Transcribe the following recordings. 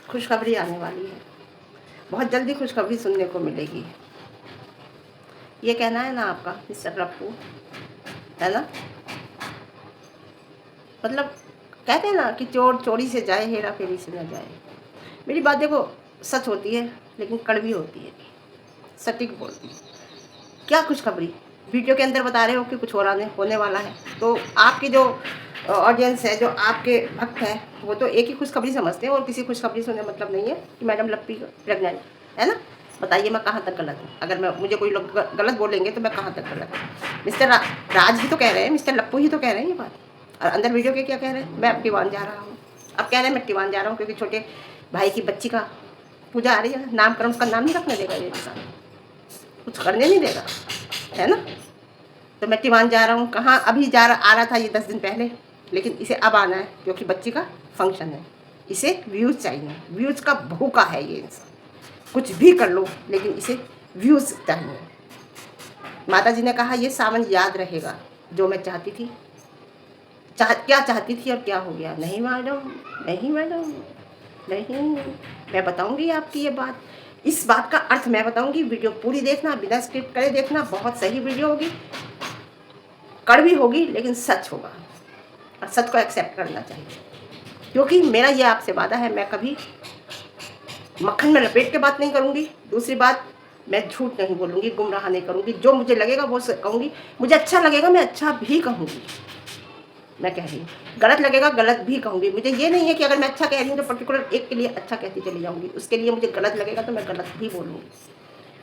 खुशखबरी आने वाली है। बहुत जल्दी खुशखबरी सुनने को मिलेगी। ये कहना है ना आपका मिस्टर लप्पू, है ना? मतलब कहते हैं ना कि चोर चोरी से जाए, हेरा फेरी से न जाए। मेरी बात देखो, सच होती है लेकिन कड़वी होती है, सटीक बोलती है। क्या खुशखबरी? वीडियो के अंदर बता रहे हो कि कुछ होने वाला है, तो आपकी जो ऑडियंस है, जो आपके भक्त हैं, वो तो एक ही खुशखबरी समझते हैं और किसी खुशखबरी से उन्हें मतलब नहीं है कि मैडम लप्पी प्रेग्नेंट है ना। बताइए मैं कहाँ तक गलत हूँ? अगर मुझे कोई लोग गलत बोलेंगे तो मैं कहाँ तक गलत हूँ? मिस्टर राज ही तो कह रहे हैं, मिस्टर लप्पू ही तो कह रहे हैं ये बात। और अंदर वीडियो के क्या कह रहे हैं? मैं अब टीवान जा रहा हूँ। अब कह रहे हैं मैं टीवान जा रहा हूँ क्योंकि छोटे भाई की बच्ची का पूजा आ रही है, नामकरण, उसका नाम नहीं रखने देगा ये इंसान, कुछ करने नहीं देगा, है ना। तो मैं टीवान जा रहा हूँ। कहाँ अभी आ रहा था ये 10 दिन पहले, लेकिन इसे अब आना है क्योंकि बच्ची का फंक्शन है। इसे व्यूज़ चाहिए, व्यूज़ का भूखा है ये इंसान। कुछ भी कर लो लेकिन इसे व्यूज़ चाहिए। माता जी ने कहा ये सावन याद रहेगा। जो मैं चाहती थी, क्या चाहती थी और क्या हो गया? नहीं मैडम, नहीं मैडम, नहीं। मैं बताऊंगी आपकी ये बात, इस बात का अर्थ मैं बताऊंगी। वीडियो पूरी देखना, बिना स्क्रिप्ट करे देखना। बहुत सही वीडियो होगी, कड़वी होगी लेकिन सच होगा, और सच को एक्सेप्ट करना चाहिए। क्योंकि मेरा ये आपसे वादा है, मैं कभी मक्खन में लपेट के बात नहीं करूँगी। दूसरी बात, मैं झूठ नहीं बोलूँगी, गुमराह नहीं करूँगी। जो मुझे लगेगा वो कहूँगी। मुझे अच्छा लगेगा मैं अच्छा भी कहूँगी। मैं कह रही हूँ, गलत लगेगा गलत भी कहूँगी। मुझे ये नहीं है कि अगर मैं अच्छा कह रही हूँ तो पर्टिकुलर एक के लिए अच्छा कहती चली जाऊँगी। उसके लिए मुझे गलत लगेगा तो मैं गलत भी बोलूँगी।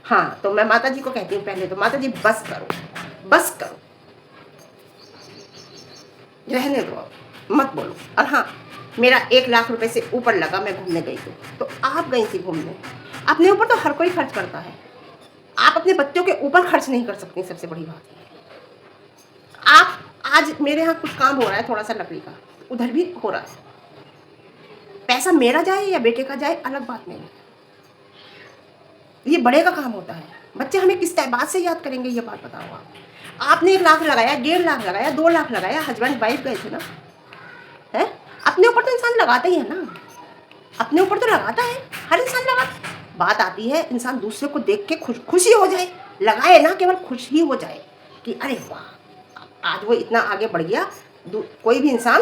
हाँ, तो मैं माता जी को कहती हूँ पहले तो, माता जी बस करो, बस करो, रहने दो, अब मत बोलो। और हाँ, मेरा 1 लाख रुपए से ऊपर लगा, मैं घूमने गई तो आप गई थी घूमने। अपने ऊपर तो हर कोई खर्च करता है, आप अपने बच्चों के ऊपर खर्च नहीं कर सकती। सबसे बड़ी बात है, आप आज मेरे यहाँ कुछ काम हो रहा है थोड़ा सा लकड़ी का, उधर भी हो रहा है। पैसा मेरा जाए या बेटे का जाए अलग बात नहीं, ये बड़े का काम होता है। बच्चे हमें किस बात से याद करेंगे, ये बात बताओ आप। आपने 1 लाख लगाया, 1.5 लाख लगाया, 2 लाख लगाया, हस्बैंड वाइफ गए थे ना, है? अपने ऊपर तो इंसान लगाता ही है ना, अपने ऊपर तो लगाता है, हर इंसान लगाता है। बात आती है इंसान दूसरे को देख के खुशी हो जाए, लगाए ना, केवल खुश ही हो जाए कि अरे वाह आज वो इतना आगे बढ़ गया। कोई भी इंसान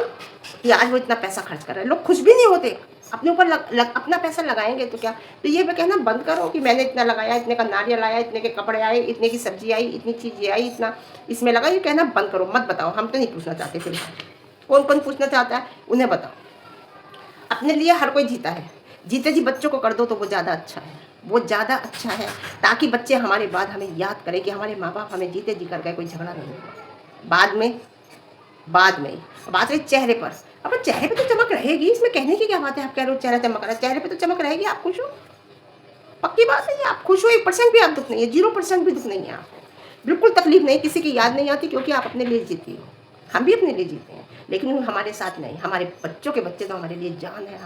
कि आज वो इतना पैसा खर्च कर रहा है। लोग खुश भी नहीं होते, अपने ऊपर अपना पैसा लगाएंगे तो क्या। तो ये मैं कहना बंद करो कि मैंने इतना लगाया, इतने का नारियल आया, इतने के कपड़े आए, इतने की सब्जी आई, इतनी चीज़ें आई, इतना इसमें लगा। ये कहना बंद करो, मत बताओ। हम तो नहीं पूछना चाहते। फिर कौन कौन पूछना चाहता है उन्हें बताओ। अपने लिए हर कोई जीता है, जीते जी बच्चों को कर दो तो वो ज़्यादा अच्छा है, वो ज़्यादा अच्छा है। ताकि बच्चे हमारे बाद हमें याद करें कि हमारे माँ बाप हमें जीते जी कर गए, कोई झगड़ा नहीं हुआ। बाद में बात रही चेहरे पर। अब चेहरे पे तो चमक रहेगी, इसमें कहने की क्या बात है। आप कह रहे हो चेहरा चमक रहा है, चेहरे पे तो चमक रहेगी। आप खुश हो, पक्की बात है, आप खुश हो। 1% भी आप दुख नहीं है, 0% भी दुख नहीं है आपको, बिल्कुल तकलीफ नहीं, किसी की याद नहीं आती, क्योंकि आप अपने लिए जीती हो। हम भी अपने लिए जीते हैं, लेकिन हमारे साथ नहीं। हमारे बच्चों के बच्चे तो हमारे लिए जान है,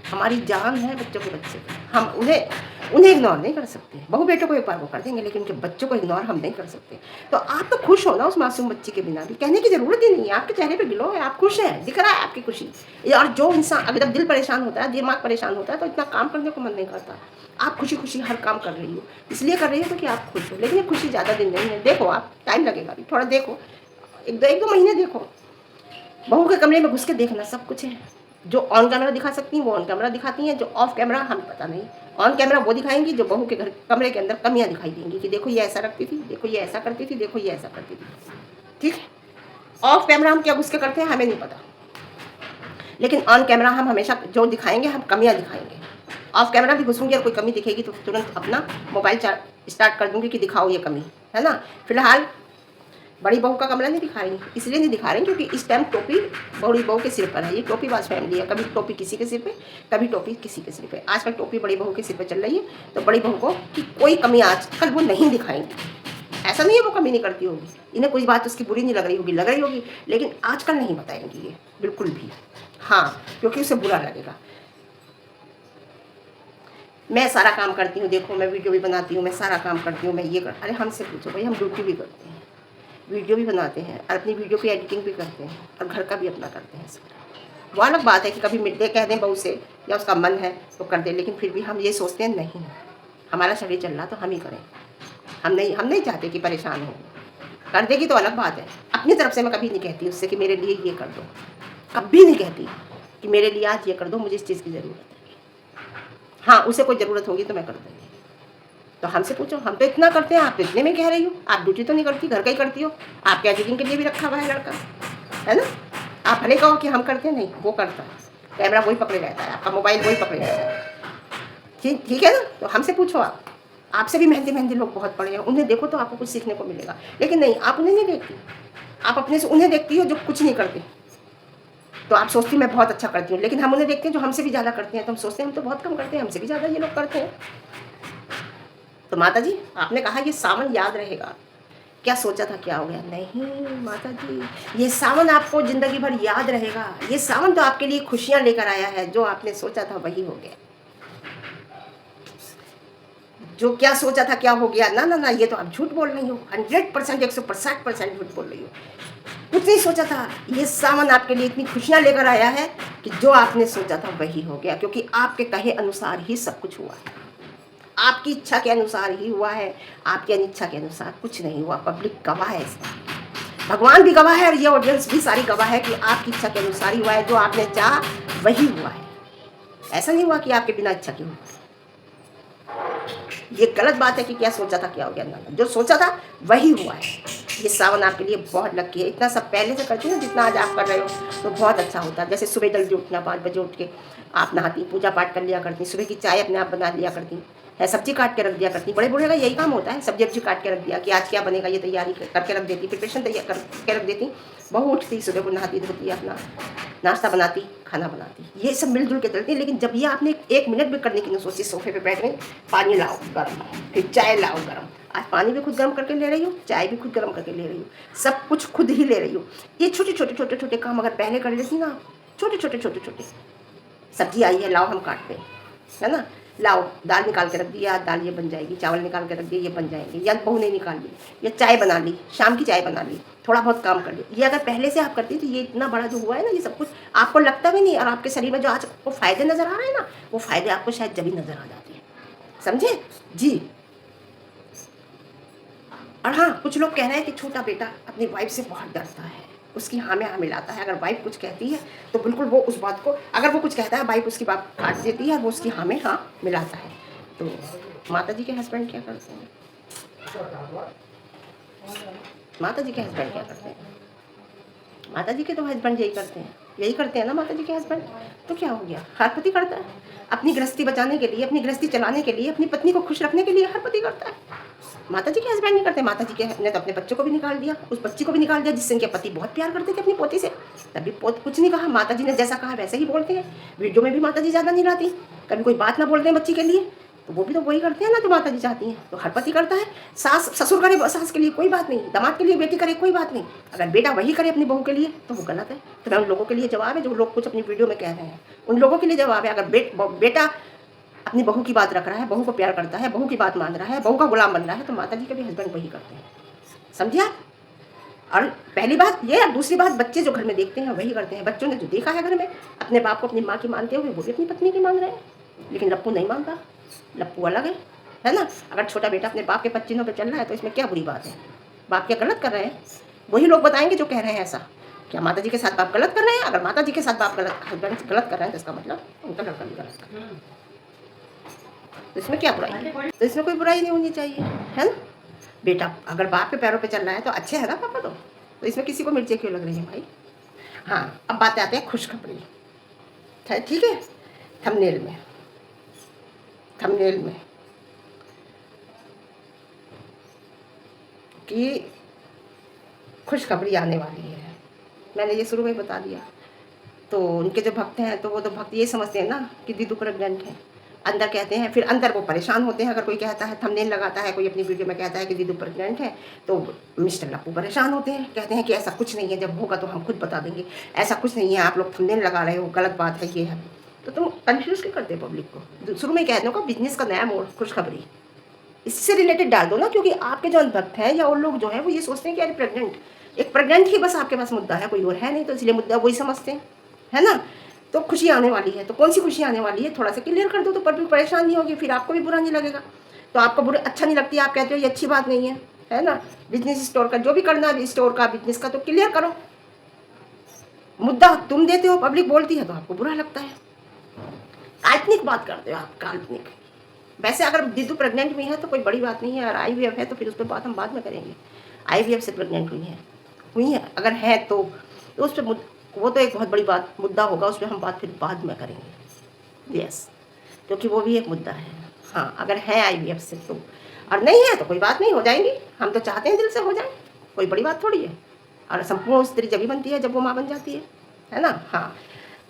हमारी जान है बच्चों के बच्चे। हम उन्हें इग्नोर नहीं कर सकते। बहू बेटों को एक बार वो कर देंगे, लेकिन उनके बच्चों को इग्नोर हम नहीं कर सकते। तो आप तो खुश हो ना उस मासूम बच्ची के बिना भी, कहने की ज़रूरत ही नहीं है। आपके चेहरे पे ग्लो है, आप खुश हैं, दिख रहा है आपकी खुशी। और जो इंसान अगर जब दिल परेशान होता है, दिमाग परेशान होता है, तो इतना काम करने को मन नहीं करता। आप खुशी खुशी हर काम कर रही हो, इसलिए कर रही हो कि आप खुश हो। लेकिन ये खुशी ज़्यादा दिन नहीं है। देखो आप, टाइम लगेगा अभी, थोड़ा देखो, एक दो महीने देखो। बहू के कमरे में घुस के देखना, सब कुछ है। जो ऑन कैमरा दिखा सकती हैं वो ऑन कैमरा दिखाती हैं, जो ऑफ कैमरा हमें पता नहीं। ऑन कैमरा वो दिखाएंगी जो बहू के कमरे के अंदर कमियां दिखाई देंगी कि देखो ये ऐसा रखती थी, देखो ये ऐसा करती थी, देखो ये ऐसा करती थी। ठीक है, ऑफ कैमरा हम क्या घुस के करते हैं हमें नहीं पता, लेकिन ऑन कैमरा हम हमेशा जो दिखाएंगे हम कमियां दिखाएंगे। ऑफ कैमरा भी घुसूंगी और कोई कमी दिखेगी तो तुरंत अपना मोबाइल स्टार्ट कर दूंगी कि दिखाओ ये कमी, है ना। फिलहाल बड़ी बहू का कमरा नहीं दिखा रही, इसलिए नहीं दिखा रही क्योंकि इस टाइम टोपी बड़ी बहू के सिर पर है। ये टोपीबाज फैमिली है, कभी टोपी किसी के सिर पे, कभी टोपी किसी के सिर पे। आजकल टोपी बड़ी बहू के सिर पे चल रही है, तो बड़ी बहू को कि कोई कमी आजकल वो नहीं दिखाएंगी। ऐसा नहीं है वो कमी नहीं करती होगी, इन्हें कोई बात उसकी बुरी नहीं लग रही होगी, लेकिन आजकल नहीं बताएंगी ये बिल्कुल भी। हाँ, क्योंकि उसे बुरा लगेगा। मैं सारा काम करती हूँ, देखो मैं वीडियो भी बनाती हूँ, मैं सारा काम करती हूँ, मैं ये अरे हमसे पूछो भाई, हम ड्यूटी भी करते हैं, वीडियो भी बनाते हैं और अपनी वीडियो की एडिटिंग भी करते हैं और घर का भी अपना करते हैं सारा। वो अलग बात है कि कभी मिलते कह दें बहू से या उसका मन है तो कर दे, लेकिन फिर भी हम ये सोचते हैं नहीं, हमारा शरीर चल रहा तो हम ही करें। हम नहीं चाहते कि परेशान हो। कर देगी तो अलग बात है। अपनी तरफ से मैं कभी नहीं कहती उससे कि मेरे लिए ये कर दो, कभी नहीं कहती कि मेरे लिए आज ये कर दो, मुझे इस चीज़ की ज़रूरत है। हाँ, उसे कोई ज़रूरत होगी तो मैं कर दूँगी। तो हमसे पूछो, हम तो इतना करते हैं, आप तो इतने में कह रही हो। आप ड्यूटी तो नहीं करती, घर का ही करती हो। आपके एडिटिंग के लिए भी रखा हुआ है लड़का, है ना। आप भले कहो कि हम करते नहीं, वो करता है। कैमरा वही पकड़े रहता है, आपका मोबाइल वही पकड़े रहता है। ठीक है ना। तो हमसे पूछो आप। आपसे भी मेहनती लोग बहुत पड़े हैं, उन्हें देखो तो आपको कुछ सीखने को मिलेगा। लेकिन नहीं, आप उन्हें नहीं देखती, आप अपने से उन्हें देखती हो जो कुछ नहीं करते। तो आप सोचती मैं बहुत अच्छा करती हूँ, लेकिन हम उन्हें देखते हैं जो हमसे भी ज़्यादा करते हैं, तो हम सोचते हैं हम तो बहुत कम करते हैं, हमसे भी ज़्यादा ये लोग करते हैं। तो माता जी, आपने कहा ये सावन याद रहेगा, क्या सोचा था क्या हो गया? नहीं माता जी, ये सावन आपको ज़िंदगी भर याद रहेगा। ये सावन तो आपके लिए खुशियाँ लेकर आया है, जो आपने सोचा था वही हो गया। जो क्या सोचा था क्या हो गया? ना ना ना, ये तो आप झूठ बोल रही हो, 100% 150% झूठ बोल रही हो। कुछ नहीं सोचा था, ये सावन आपके लिए इतनी खुशियाँ लेकर आया है कि जो आपने सोचा था वही हो गया, क्योंकि आपके कहे अनुसार ही सब कुछ हुआ है। आपकी इच्छा के अनुसार ही हुआ है, आपकी अनिच्छा के अनुसार कुछ नहीं हुआ। पब्लिक गवाह है इसका, भगवान भी गवाह है और ये ऑडियंस भी सारी गवाह है कि आपकी इच्छा के अनुसार ही हुआ है। जो आपने चाहा वही हुआ है, ऐसा नहीं हुआ कि आपके बिना इच्छा के हुआ। ये गलत बात है कि क्या सोचा था क्या हो गया। ना, जो सोचा था वही हुआ है। ये सावन आपके लिए बहुत लकी है। इतना सब पहले से करती ना जितना आज आप कर रहे हो, तो बहुत अच्छा होता है। जैसे सुबह जल्दी उठना, 5 बजे उठ के आप नहाती, पूजा पाठ कर लिया करती, सुबह की चाय अपने आप बना लिया करती है, सब्जी काट के रख दिया करती। बड़े बूढ़े का यही काम होता है, सब्जी काट के रख दिया कि आज क्या बनेगा, ये तैयारी करके रख देती, प्रिपरेशन तैयार करके रख देती। बहू उठती, सुबह को नहाती धोती, अपना नाश्ता बनाती, खाना बनाती, ये सब मिलजुल के चलती। लेकिन जब ये आपने 1 मिनट भी करने की नहीं सोची, सोफे पे बैठ गई, पानी लाओ गर्म, फिर चाय लाओ गर्म। आज पानी भी खुद गर्म करके ले रही हूँ, चाय भी खुद गर्म करके ले रही हूँ, सब कुछ खुद ही ले रही हूँ। ये छोटे काम अगर पहले कर लेती ना, छोटे सब्जी आई है, लाओ हम काटते हैं, है ना, लाओ दाल निकाल के रख दिया, दाल ये बन जाएगी, चावल निकाल के रख दिए ये बन जाएंगे, या बहू ने निकाल ली, या चाय बना ली, शाम की चाय बना ली, थोड़ा बहुत काम कर लिया। ये अगर पहले से आप करती तो ये इतना बड़ा जो हुआ है ना, ये सब कुछ आपको लगता भी नहीं। और आपके शरीर में जो आज आपको फ़ायदे नज़र आ रहे हैं ना, वो फ़ायदे आपको शायद जब ही नज़र आ जाते हैं, समझे जी। और हाँ, कुछ लोग कह रहे हैं कि छोटा बेटा अपनी वाइफ से बहुत डरता है, उसकी हाँ में हाँ मिलाता है। अगर वाइफ कुछ कहती है तो बिल्कुल वो उस बात को, अगर वो कुछ कहता है वाइफ उसकी बात काट देती है, वो उसकी हाँ में हाँ मिलाता है। तो माता जी के हस्बैंड क्या करते हैं? माता जी के हस्बैंड क्या करते हैं? माता जी के तो हस्बैंड यही करते हैं ना माता जी के हस्बैंड। तो क्या हो गया, हर पति करता है, अपनी गृहस्थी बचाने के लिए, अपनी गृहस्थी चलाने के लिए, अपनी पत्नी को खुश रखने के लिए हर पति करता है। माता जी के हस्बैंड नहीं करते। माता जी के ने तो अपने बच्चों को भी निकाल दिया, उस बच्ची को भी निकाल दिया जिससे उनके पति बहुत प्यार करते थे अपनी पोती से, तभी कुछ नहीं कहा। माता जी ने जैसा कहा वैसे ही बोलते हैं। वीडियो में भी माता जी ज़्यादा नहीं लाती, कभी कोई बात ना बोलते हैं बच्ची के लिए, तो वो भी तो वही करते हैं ना जो माता जी चाहती हैं। तो हर पति करता है। सास ससुर करे सास के लिए कोई बात नहीं, दामाद के लिए बेटी करे कोई बात नहीं, अगर बेटा वही करे अपनी बहू के लिए तो वो गलत है। तो मैं उन लोगों के लिए जवाब है जो लोग कुछ अपनी वीडियो में कह रहे हैं, उन लोगों के लिए जवाब है। अगर बेटा अपनी बहू की बात रख रहा है, बहू को प्यार करता है, बहू की बात मान रहा है, बहू का गुलाम बन रहा है, तो माता जी के भी हस्बैंड वही करते हैं, समझिए आप। और पहली बात ये, और दूसरी बात, बच्चे जो घर में देखते हैं वही करते हैं। बच्चों ने जो देखा है घर में, अपने बाप को अपनी माँ की मानते हुए वो भी अपनी पत्नी की मान रहे हैं। लेकिन लप्पू नहीं मानता, लप्पू अलग है ना। अगर छोटा बेटा अपने बाप के पच्चीनों पर चल रहा है तो इसमें क्या बुरी बात है? बाप क्या गलत कर रहे हैं? वही लोग बताएंगे जो कह रहे हैं ऐसा। क्या माता जी के साथ बाप गलत कर रहे हैं? अगर माता जी के साथ बाप हस्बैंड गलत कर रहे हैं तो इसका मतलब उनका लड़का भी गलत कर रहा है। तो इसमें क्या बुराई है? तो इसमें कोई बुराई नहीं होनी चाहिए, है ना। बेटा अगर बाप के पैरों पे चल रहा है तो अच्छे है ना पापा। तो इसमें किसी को मिर्चें क्यों लग रही है भाई? हाँ, अब बातें आते हैं खुशखबरी, ठीक है। थंबनेल में कि खुशखबरी आने वाली है, मैंने ये शुरू में बता दिया। तो उनके जो भक्त हैं तो वो तो भक्त ये समझते हैं ना कि दीदू प्रेग्नेंट है, अंदर कहते हैं, फिर अंदर वो परेशान होते हैं। अगर कोई कहता है, थंबनेल लगाता है, कोई अपनी वीडियो में कहता है कि दीदू प्रेग्नेंट है, तो मिस्टर लप्पू परेशान होते हैं, कहते हैं कि ऐसा कुछ नहीं है, जब होगा तो हम खुद बता देंगे, ऐसा कुछ नहीं है, आप लोग थंबनेल लगा रहे हो, गलत बात है, ये है। तो तुम कन्फ्यूज़ क्यों करते हो पब्लिक को? शुरू में कह दो का बिजनेस का नया मोड़, खुशखबरी इससे रिलेटेड डाल दो ना, क्योंकि आपके जो भक्त हैं या और लोग जो हैं वो ये सोचते हैं कि अरे प्रेग्नेंट ही बस आपके पास मुद्दा है, कोई और है नहीं, तो इसलिए मुद्दा वही समझते हैं, है ना। तो खुशी आने वाली है। तो कौन सी खुशी आने वाली है, थोड़ा सा क्लियर कर दो तो पब्लिक परेशान नहीं होगी, फिर आपको भी बुरा नहीं लगेगा। तो आपको बुरा अच्छा नहीं लगती, आप कहते हो ये अच्छी बात नहीं है ना। बिजनेस स्टोर का जो भी करना है, स्टोर का बिजनेस का, तो क्लियर करो। मुद्दा तुम देते हो, पब्लिक बोलती है तो आपको बुरा लगता है। काल्पनिक बात करते हो आप, काल्पनिक। वैसे अगर दीदू प्रेग्नेंट हुई है तो कोई बड़ी बात नहीं है, और IVF है तो फिर उस पर बात हम बाद में करेंगे। IVF से प्रेग्नेंट हुई है अगर है तो उस पर वो तो एक बहुत बड़ी बात मुद्दा होगा, उस पर हम बात फिर बाद में करेंगे। यस, क्योंकि वो भी एक मुद्दा है। हाँ, अगर है IVF से तो, और नहीं है तो कोई बात नहीं, हो जाएंगी। हम तो चाहते हैं दिल से हो जाए, कोई बड़ी बात थोड़ी है। और संपूर्ण स्त्री जब ही बनती है जब वो माँ बन जाती है ना। हाँ,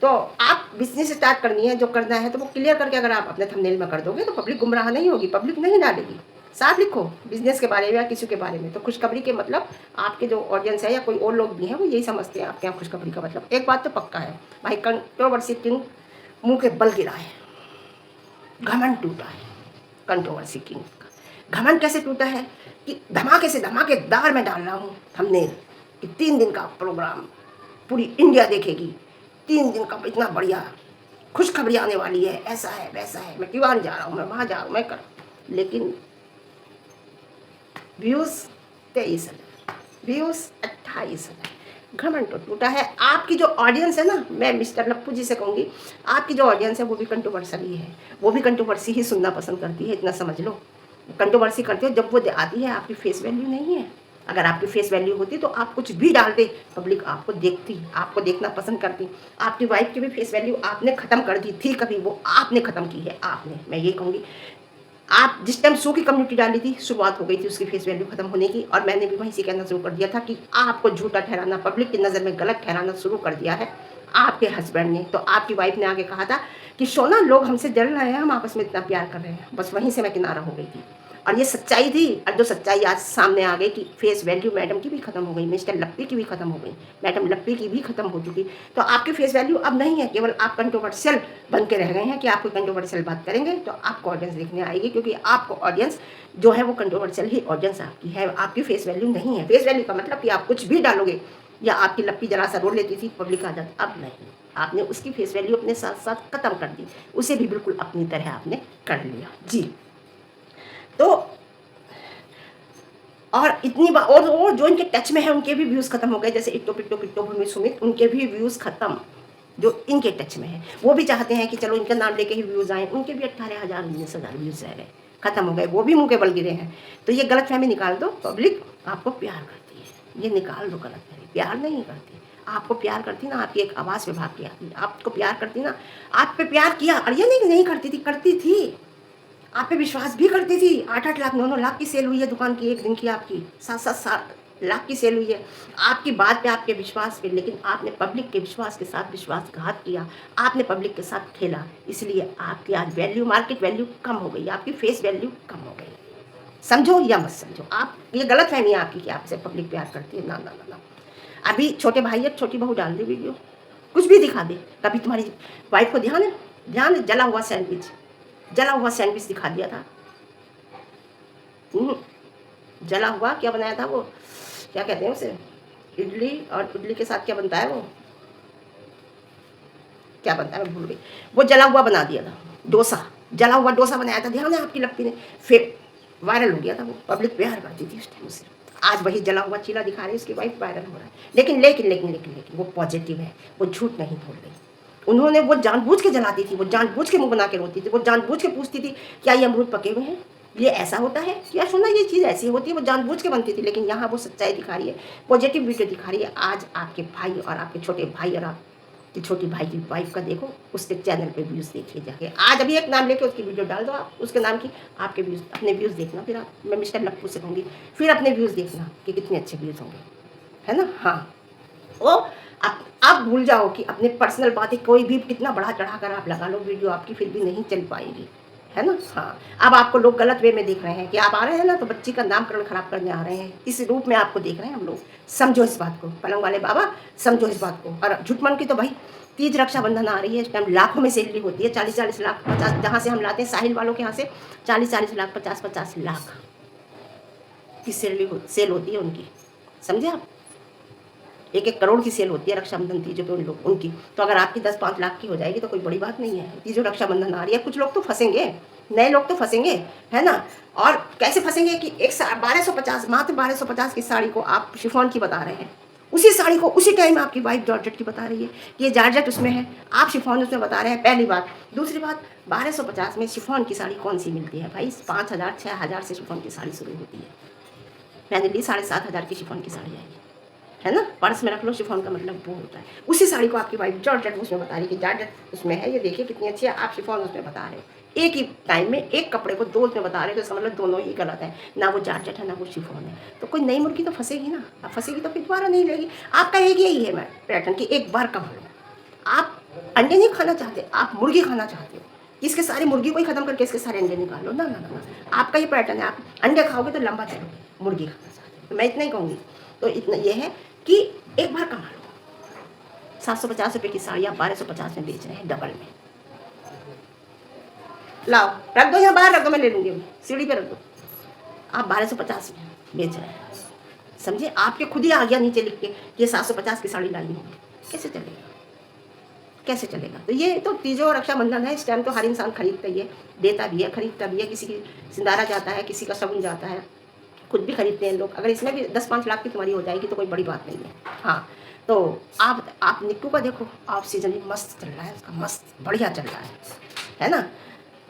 तो आप बिजनेस स्टार्ट करनी है, जो करना है तो वो क्लियर करके अगर आप अपने थंबनेल में कर दोगे तो पब्लिक गुमराह नहीं होगी, पब्लिक नहीं डालेगी। साफ लिखो बिजनेस के बारे में या किसी के बारे में। तो खुशखबरी के मतलब आपके जो ऑडियंस है या कोई और लोग भी हैं वो यही समझते हैं आपके यहाँ खुशखबरी का मतलब। एक बात तो पक्का है भाई, कंट्रोवर्सी किंग मुँह के बल गिरा है, घमंड टूटा है। कंट्रोवर्सी किंग का घमंड कैसे टूटा है कि धमाके से धमाकेदार मैं डाल रहा हूँ थंबनेल कि 3 दिन का प्रोग्राम पूरी इंडिया देखेगी, 3 दिन का इतना बढ़िया खुशखबरी आने वाली है, ऐसा है वैसा है, मैं दीवान जा रहा हूँ, मैं वहाँ जा रहा हूँ, मैं कर। लेकिन व्यूज़ 23,000, व्यूज़ 28,000। घमंड तो टूटा है। आपकी जो ऑडियंस है ना, मैं मिस्टर लप्पू जी से कहूँगी, आपकी जो ऑडियंस है वो भी कंट्रोवर्सी ही है, वो भी कंट्रोवर्सी ही सुनना पसंद करती है, इतना समझ लो। कंट्रोवर्सी करते हो जब वो आती है, आपकी फेस वैल्यू नहीं है। अगर आपकी फेस वैल्यू होती तो आप कुछ भी डालते, पब्लिक आपको देखती, आपको देखना पसंद करती। आपकी वाइफ की भी फेस वैल्यू आपने ख़त्म कर दी थी, कभी वो आपने ख़त्म की है, आपने। मैं ये कहूँगी, आप जिस टाइम शो की कम्युनिटी डाली थी, शुरुआत हो गई थी उसकी फेस वैल्यू खत्म होने की, और मैंने भी वहीं से कहना शुरू कर दिया था कि आपको झूठा ठहराना, पब्लिक की नज़र में गलत ठहराना शुरू कर दिया है आपके हस्बैंड ने। तो आपकी वाइफ ने आगे कहा था कि सोना लोग हमसे जल रहे हैं, हम आपस में इतना प्यार कर रहे हैं, बस वहीं से मैं किनारा हो गई थी। और ये सच्चाई थी, और जो सच्चाई आज सामने आ गई कि फेस वैल्यू मैडम की भी खत्म हो गई, मिस्टर लप्पी की भी खत्म हो गई, मैडम लप्पी की भी खत्म हो चुकी। तो आपकी फेस वैल्यू अब नहीं है, केवल आप कंट्रोवर्शियल बन के रह गए हैं कि आप कोई कंट्रोवर्शियल बात करेंगे तो आपको ऑडियंस देखने आएगी, क्योंकि आपको ऑडियंस जो है वो कंट्रोवर्शियल ही ऑडियंस आपकी है, आपकी फेस वैल्यू नहीं है। फेस वैल्यू का मतलब कि आप कुछ भी डालोगे, या आपकी लप्पी जरा सा रो लेती थी पब्लिक आ जाती, अब नहीं। आपने उसकी फेस वैल्यू अपने साथ साथ खत्म कर दी, उसे भी बिल्कुल अपनी तरह आपने कर लिया जी। तो और इतनी बार और जो इनके टच में है उनके भी व्यूज़ खत्म हो गए, जैसे इट्टो पिट्टो किट्टो भूमि सुमित, उनके भी व्यूज़ खत्म। जो इनके टच में है वो भी चाहते हैं कि चलो इनका नाम लेके ही व्यूज़ आए, उनके भी 18,000 19,000 व्यूज़ रह गए, खत्म हो गए, वो भी मुँह के बल गिरे हैं। तो ये गलतफहमी निकाल दो, पब्लिक आपको प्यार करती है, ये निकाल दो गलतफहमी। प्यार नहीं करती, आपको प्यार करती ना, आपकी एक आवाज़ विभाग की आती, आपको प्यार करती ना, आप पे प्यार किया। और ये नहीं करती थी, करती थी, आप पे विश्वास भी करती थी। 8-8 लाख 9-9 लाख की सेल हुई है दुकान की, एक दिन की आपकी 7-7 लाख की सेल हुई है आपकी बात पे, आपके विश्वास पे। लेकिन आपने पब्लिक के विश्वास के साथ विश्वासघात किया, आपने पब्लिक के साथ खेला, इसलिए आपकी आज वैल्यू, मार्केट वैल्यू कम हो गई, आपकी फेस वैल्यू कम हो गई। समझो या मत समझो, आप ये गलत फहमी है आपकी कि आपसे पब्लिक प्यार करती है, ना ना ना ना। अभी छोटे भाई या छोटी बहू डाल दे वीडियो, कुछ भी दिखा दे, कभी तुम्हारी वाइफ को ध्यान है जला हुआ सैंडविच दिखा दिया था। जला हुआ क्या बनाया था वो, क्या कहते हैं उसे, इडली, और इडली के साथ क्या बनता है वो, क्या बनता है मैं भूल गई, वो जला हुआ बना दिया था, डोसा, जला हुआ डोसा बनाया था, ध्यान है आपकी लप्पी ने, फिर वायरल हो गया था वो, पब्लिक प्यार करती थी उस टाइम से। आज वही जला हुआ चीला दिखा रही है, उसकी वाइफ वायरल हो रहा है। लेकिन लेकिन लेकिन लेकिन लेकिन वो पॉजिटिव है, वो झूठ नहीं बोल रही। उन्होंने वो जानबूझ के जलाती थी, वो जानबूझ के मुंह बना के रोती थी, वो जानबूझ के पूछती थी क्या ये अमरूद पके हुए हैं, ये ऐसा होता है क्या, सुना ये चीज़ ऐसी होती है, वो जानबूझ के बनती थी। लेकिन यहाँ वो सच्चाई दिखा रही है, पॉजिटिव वीडियो दिखा रही है। आज आपके भाई और आपके छोटे भाई और आपकी छोटी भाई की वाइफ का देखो, उसके चैनल पे व्यूज़ देखिए जाके। आज अभी एक नाम लेके उसकी वीडियो डाल दो आप, उसके नाम की, आपके व्यूज़, अपने व्यूज़ देखना। फिर आप, मैं मिस्टर लप्पू से कहूँगी, फिर अपने व्यूज़ देखना कि कितने अच्छे व्यूज़ होंगे, है ना। हाँ, वो आप भूल जाओ कि अपने पर्सनल बातें कोई भी कितना बढ़ा चढ़ा कर आप लगा लो वीडियो, आपकी फिर भी नहीं चल पाएगी, है ना। हाँ, अब आपको लोग गलत वे में देख रहे हैं कि आप आ रहे हैं ना तो बच्ची का नामकरण खराब करने आ रहे हैं, इस रूप में आपको देख रहे हैं हम लोग। समझो इस बात को, पलंग वाले बाबा समझो इस बात को। और झूठमन की तो भाई तीज रक्षाबंधन आ रही है, इस टाइम लाखों में सैलरी होती है, 40-40 लाख 50, जहाँ से हम लाते हैं साहिल वालों के यहाँ से 40-40 लाख 50-50 लाख की सेल होती है उनकी, समझे आप। 1-1 करोड़ की सेल होती है रक्षाबंधन तीजों पे उनकी। तो अगर आपकी 10-5 लाख की हो जाएगी तो कोई बड़ी बात नहीं है। तीजों रक्षाबंधन आ रही है, कुछ लोग तो फंसेंगे, नए लोग तो फंसेंगे, है ना। और कैसे फंसेंगे कि एक 1250 मात्र 1250 की साड़ी को आप शिफॉन की बता रहे हैं, उसी साड़ी को उसी टाइम आपकी वाइफ जॉर्जेट की बता रही है कि ये जॉर्जेट उसमें है, आप शिफॉन उसमें बता रहे हैं। पहली बात। दूसरी बात, 1250 में शिफॉन की साड़ी कौन सी मिलती है भाई? 5000 6000 से शिफॉन की साड़ी शुरू होती है। मैंने ली 7500 की शिफॉन की साड़ी आई है ना। पर्स में रख लो, शिफॉन का मतलब वो होता है। उसी साड़ी को आपकी वाइफ जॉर्जेट उसमें बता रही कि जॉर्जेट उसमें है, ये देखिए कितनी अच्छी है, आप शिफॉन उसमें बता रहे हो। एक ही टाइम में एक कपड़े को दो उसमें बता रहे हो, तो इसका मतलब दोनों ही गलत है, ना वो जॉर्जेट है ना वो शिफॉन है। तो कोई नई मुर्गी तो फंसेगी ना, अब फंसेगी तो फिर दोबारा नहीं लेगी। आपका एक यही है पैटर्न कि एक बार कमा लो। आप अंडे नहीं खाना चाहते, आप मुर्गी खाना चाहते हो, इसके सारे मुर्गी को ही खत्म करके इसके सारे अंडे निकालो। ना ना ना, आपका ही पैटर्न है, आप अंडे खाओगे तो लंबा चलोगे, मुर्गी खाना चाहते हो। तो मैं इतना ही कहूँगी। तो इतना ये है कि एक बार कमा लो। 750 रुपये की साड़ी आप 1250 में बेच रहे हैं, डबल में। लाओ रख दो, यहाँ बाहर रख दो, मैं ले लूँगी, अभी सीढ़ी पे रख दो। आप 1250 में बेच रहे हैं, समझे। आपके खुद ही आ गया नीचे लिख के ये 750 की साड़ी लाई होगी, कैसे चलेगा, कैसे चलेगा। तो ये तो तीजों और रक्षाबंधन है, इस टाइम तो हर इंसान खरीदता ही है, देता भी है, खरीदता भी है। किसी की सिंदारा जाता है, किसी का शगुन जाता है, खुद भी खरीदते हैं लोग। अगर इसमें भी 10-5 लाख की तुम्हारी हो जाएगी तो कोई बड़ी बात नहीं है। हाँ, तो आप निक्कू का देखो, आप सीजन भी मस्त चल रहा है उसका, मस्त बढ़िया चल रहा है ना।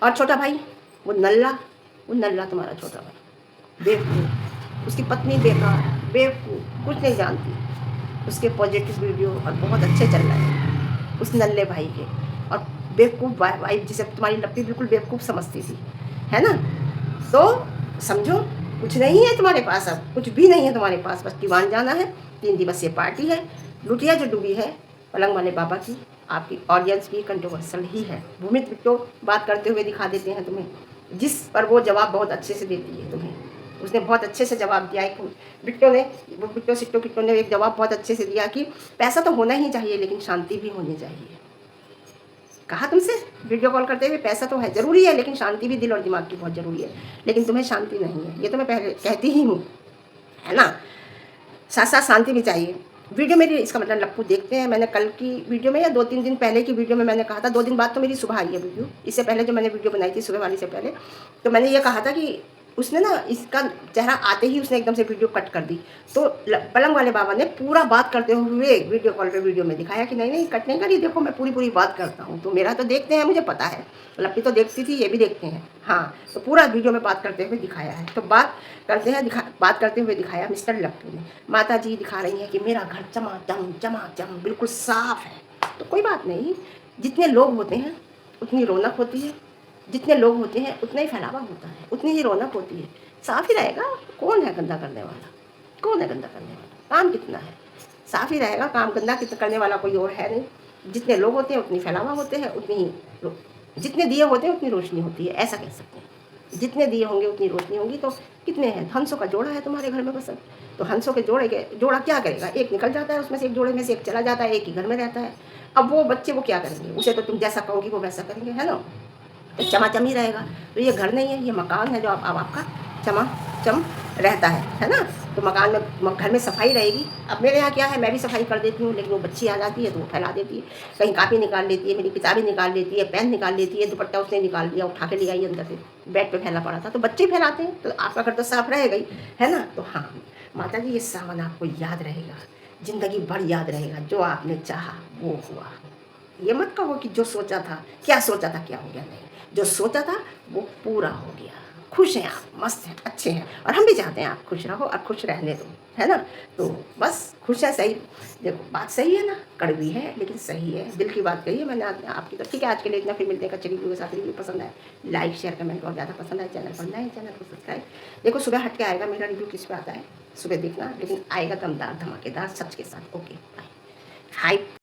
और छोटा भाई वो नल्ला तुम्हारा छोटा भाई बेवकूफ़, उसकी पत्नी बेकार, बेवकूफ़, कुछ नहीं जानती। उसके पॉजिटिव वीडियो और बहुत अच्छे चल रहे हैं उस नल्ले भाई के। और बेवकूफ़ वाइफ जिसे तुम्हारी लपटी बिल्कुल बेवकूफ़ समझती थी, है ना। तो समझो कुछ नहीं है तुम्हारे पास, अब कुछ भी नहीं है तुम्हारे पास, बस दीवान जाना है। 3 दिवसीय पार्टी है, लुटिया जो डूबी है पलंग वाले बाबा की। आपकी ऑडियंस भी कंट्रोवर्सल ही है। भूमित बिट्टो बात करते हुए दिखा देते हैं तुम्हें, जिस पर वो जवाब बहुत अच्छे से देती है तुम्हें। उसने बहुत अच्छे से जवाब दिया है बिट्टो सिट्टो किट्टो ने एक जवाब बहुत अच्छे से दिया कि पैसा तो होना ही चाहिए लेकिन शांति भी होनी चाहिए। कहा तुमसे वीडियो कॉल करते हुए, पैसा तो है ज़रूरी है लेकिन शांति भी दिल और दिमाग की बहुत ज़रूरी है। लेकिन तुम्हें शांति नहीं है, ये तो मैं पहले कहती ही हूँ, है ना। साथ साथ शांति भी चाहिए। वीडियो मेरी इसका मतलब लप्पू देखते हैं। मैंने कल की वीडियो में या 2-3 दिन पहले की वीडियो में मैंने कहा था, 2 दिन बाद तो मेरी सुबह आई है वीडियो। इससे पहले जो मैंने वीडियो बनाई थी सुबह वाली से पहले, तो मैंने ये कहा था कि उसने ना इसका चेहरा आते ही उसने एकदम से वीडियो कट कर दी। तो पलंग वाले बाबा ने पूरा बात करते हुए वीडियो कॉल पे वीडियो में दिखाया कि नहीं नहीं कट नहीं करी, देखो मैं पूरी बात करता हूँ। तो मेरा तो देखते हैं, मुझे पता है, लप्पी तो देखती थी, ये भी देखते हैं। हाँ, तो पूरा वीडियो में बात करते हुए दिखाया है। तो बात करते हुए दिखाया मिस्टर लप्पू ने। माता जी दिखा रही हैं कि मेरा घर चमाचम बिल्कुल साफ है। तो कोई बात नहीं, जितने लोग होते हैं उतनी रौनक होती है, जितने लोग होते हैं उतना ही फैलावा होता है, उतनी ही रौनक होती है। साफ ही रहेगा, कौन है गंदा करने वाला, कौन है गंदा करने वाला, काम कितना है, साफ ही रहेगा। काम गंदा करने वाला कोई और है नहीं। जितने लोग होते हैं उतनी फैलावा होते हैं, उतनी ही जितने दिए होते हैं उतनी रोशनी होती है, ऐसा कह सकते हैं। जितने दिए होंगे उतनी रोशनी होगी। तो कितने हैं, हंसों का जोड़ा है तुम्हारे घर में बस। तो हंसों के जोड़ा क्या करेगा, एक निकल जाता है उसमें से, एक जोड़े में से एक चला जाता है, एक ही घर में रहता है। अब वो बच्चे वो क्या करेंगे, उसे तो तुम जैसा कहोगी वो वैसा करेंगे, है ना। तो चमाचम ही रहेगा। तो ये घर नहीं है, ये मकान है जो अब आपका चमाचम रहता है ना। तो मकान में घर में सफाई रहेगी। अब मेरे यहाँ क्या है, मैं भी सफाई कर देती हूँ, लेकिन वो बच्ची आ जाती है तो वो फैला देती है। कहीं कापी निकाल लेती है, मेरी किताबें निकाल लेती है, पेन निकाल लेती है, दुपट्टा उसने निकाल लिया, उठा के ले आई अंदर से, बेड पे फैला पड़ा था। तो बच्चे फैलाते हैं, तो आपका घर तो साफ रहेगा ही, है ना। तो हाँ माता जी, ये सावन आपको याद रहेगा, ज़िंदगी भर याद रहेगा। जो आपने चाहा वो हुआ। ये मत कहो कि जो सोचा था, क्या सोचा था क्या हो गया, नहीं, जो सोचा था वो पूरा हो गया। खुश हैं आप, मस्त हैं, अच्छे हैं, और हम भी चाहते हैं आप खुश रहो और खुश रहने दो, है ना। तो बस खुश है, सही। देखो बात सही है ना, कड़वी है लेकिन सही है, दिल की बात कही है मैंने आपकी। तो ठीक है, आज के लिए इतना, फिर मिलते हैं कच्चे रिव्यू के साथ। रिव्यू पसंद आए लाइक शेयर कमेंट, और ज़्यादा पसंद आए चैनल पर नए चैनल को सब्सक्राइब। देखो सुबह हट के आएगा मेरा रिव्यू, किस पे आता है सुबह देखना, लेकिन आएगा दमदार धमाकेदार सच के साथ। Okay bye. हाई